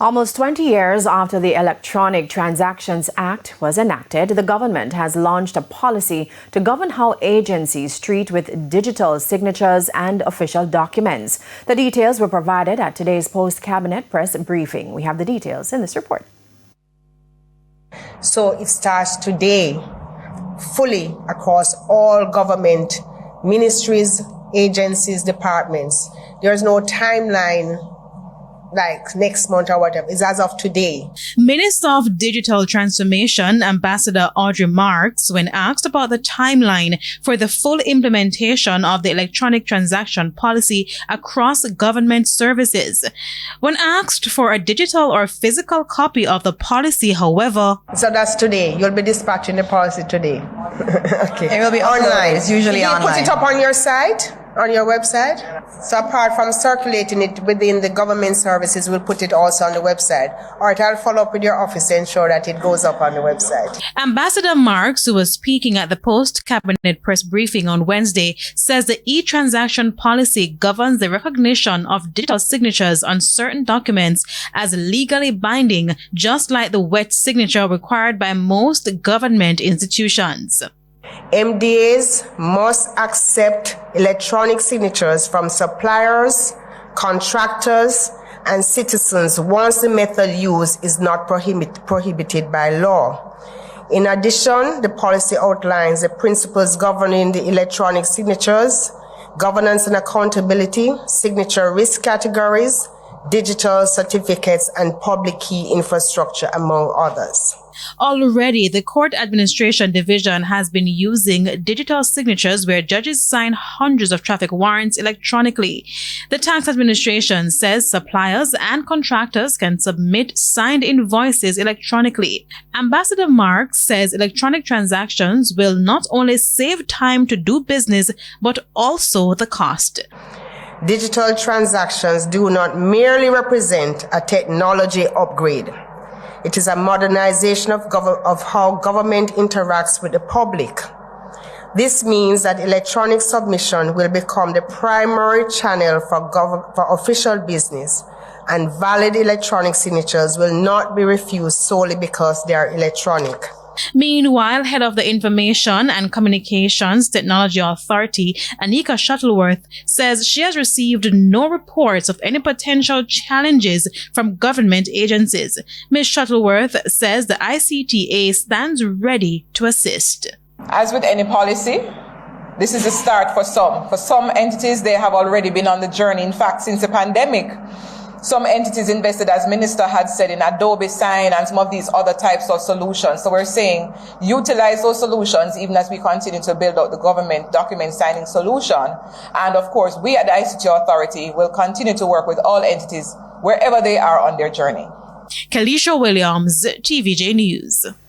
Almost 20 years after the Electronic Transactions Act was enacted, the government has launched a policy to govern how agencies treat with digital signatures and official documents. The details were provided at today's post-cabinet press briefing. We have the details in this report. So it starts today, fully across all government ministries, agencies, departments. There's no timeline like next month or whatever. It's as of today. Minister of Digital Transformation, Ambassador Audrey Marks, when asked about the timeline for the full implementation of the electronic transaction policy across government services. When asked for a digital or physical copy of the policy, however... So that's today. You'll be dispatching the policy today. Okay. It will be online. It's usually online. You put it up on your site? On your website? So apart from circulating it within the government services, we'll put it also on the website. All right, I'll follow up with your office to ensure that it goes up on the website. Ambassador Marks, who was speaking at the post-cabinet press briefing on Wednesday, says the e-transaction policy governs the recognition of digital signatures on certain documents as legally binding, just like the wet signature required by most government institutions. MDAs must accept electronic signatures from suppliers, contractors, and citizens once the method used is not prohibited by law. In addition, the policy outlines the principles governing the electronic signatures, governance and accountability, signature risk categories, digital certificates, and public key infrastructure, among others. Already, the Court Administration Division has been using digital signatures where judges sign hundreds of traffic warrants electronically. The Tax Administration says suppliers and contractors can submit signed invoices electronically. Ambassador Marks says electronic transactions will not only save time to do business, but also the cost. Digital transactions do not merely represent a technology upgrade. It is a modernization of how government interacts with the public. This means that electronic submission will become the primary channel for official business, and valid electronic signatures will not be refused solely because they are electronic. Meanwhile, head of the Information and Communications Technology Authority, Anika Shuttleworth, says she has received no reports of any potential challenges from government agencies. Ms. Shuttleworth says the ICTA stands ready to assist. As with any policy, this is a start for some. For some entities, they have already been on the journey. In fact, since the pandemic, some entities invested, as Minister had said, in Adobe Sign and some of these other types of solutions. So we're saying utilize those solutions even as we continue to build out the government document signing solution. And of course, we at the ICT Authority will continue to work with all entities wherever they are on their journey. Kalisha Williams, TVJ News.